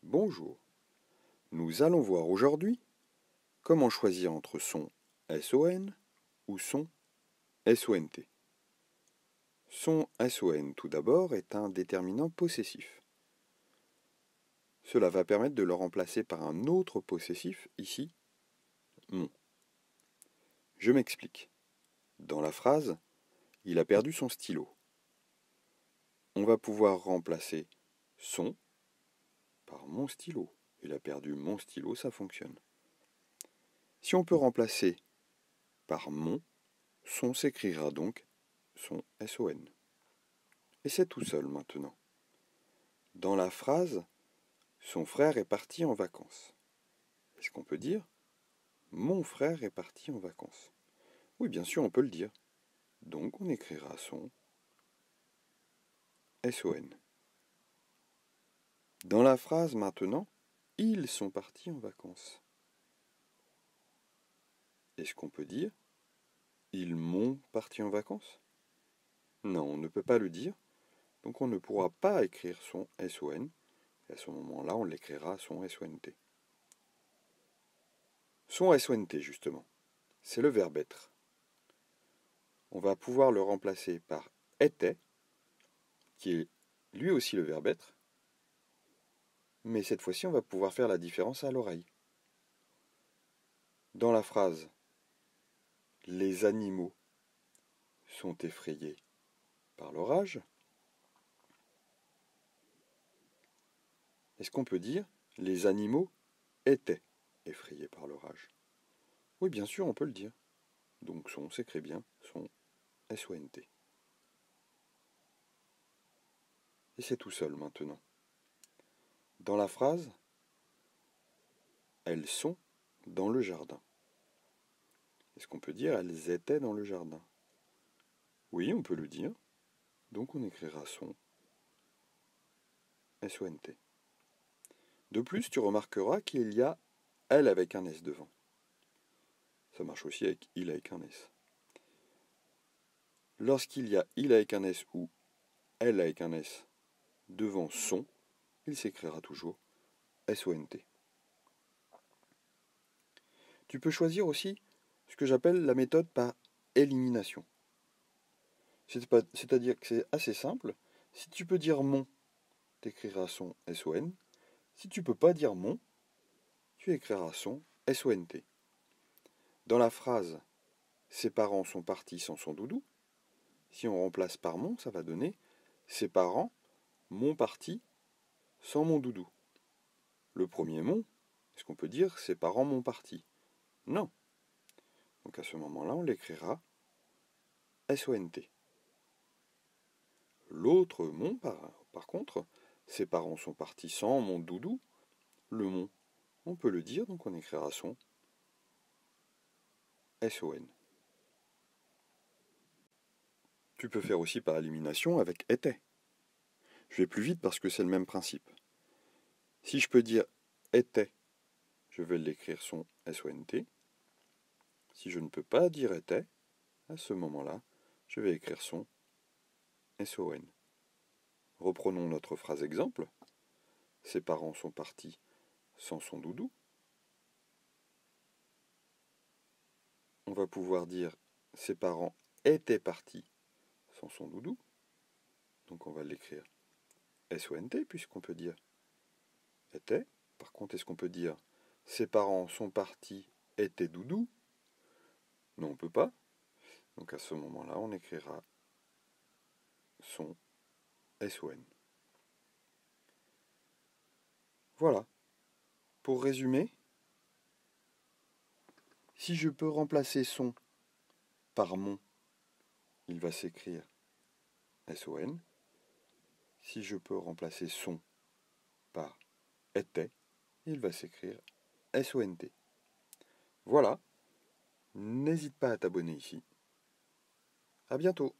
Bonjour, nous allons voir aujourd'hui comment choisir entre son SON ou son SONT. Son SON tout d'abord est un déterminant possessif. Cela va permettre de le remplacer par un autre possessif, ici, mon. Je m'explique. Dans la phrase « Il a perdu son stylo », on va pouvoir remplacer son par mon stylo. Il a perdu mon stylo, ça fonctionne. Si on peut remplacer par mon s'écrira donc son SON. Et c'est tout seul maintenant. Dans la phrase « Son frère est parti en vacances », est-ce qu'on peut dire « Mon frère est parti en vacances » ? Oui, bien sûr, on peut le dire. Donc on écrira son SON. Dans la phrase maintenant « Ils sont partis en vacances », est-ce qu'on peut dire « Ils m'ont parti en vacances » ? Non, on ne peut pas le dire. Donc on ne pourra pas écrire son SON. Et à ce moment-là, on l'écrira son SONT. Son SONT, justement, c'est le verbe être. On va pouvoir le remplacer par était, qui est lui aussi le verbe être, mais cette fois-ci, on va pouvoir faire la différence à l'oreille. Dans la phrase « Les animaux sont effrayés par l'orage », est-ce qu'on peut dire « Les animaux étaient effrayés par l'orage » ? Oui, bien sûr, on peut le dire. Donc son s'écrit bien, son SONT. Et c'est tout seul maintenant. Dans la phrase « Elles sont dans le jardin ». Est-ce qu'on peut dire « Elles étaient dans le jardin » ? Oui, on peut le dire. Donc on écrira son SONT. De plus, tu remarqueras qu'il y a « elle » avec un S devant. Ça marche aussi avec « il » avec un S. Lorsqu'il y a « il » avec un S ou « elle » avec un S devant son, il s'écrira toujours SONT. Tu peux choisir aussi ce que j'appelle la méthode par élimination. C'est-à-dire que c'est assez simple. Si tu peux dire mon, tu écriras son SON. Si tu ne peux pas dire mon, tu écriras son SONT. Dans la phrase « Ses parents sont partis sans son doudou », si on remplace par mon, ça va donner « Ses parents m'ont parti sans mon doudou ». Le premier mon, est-ce qu'on peut dire « Ses parents m'ont parti » ? Non. Donc à ce moment-là, on l'écrira SONT. L'autre mon, par contre, « Ses parents sont partis sans mon doudou », le mon, on peut le dire, donc on écrira son SON. Tu peux faire aussi par élimination avec était. Je vais plus vite parce que c'est le même principe. Si je peux dire était, je vais l'écrire son SONT. Si je ne peux pas dire était, à ce moment-là, je vais écrire son SON. Reprenons notre phrase exemple. Ses parents sont partis sans son doudou. On va pouvoir dire ses parents étaient partis sans son doudou. Donc on va l'écrire SONT puisqu'on peut dire était. Par contre, est-ce qu'on peut dire ses parents sont partis étaient doudou ? Non, on ne peut pas. Donc à ce moment-là, on écrira son SON. Voilà. Pour résumer, si je peux remplacer son par mon, il va s'écrire SON. Si je peux remplacer son par était, il va s'écrire SONT. Voilà. N'hésite pas à t'abonner ici. À bientôt.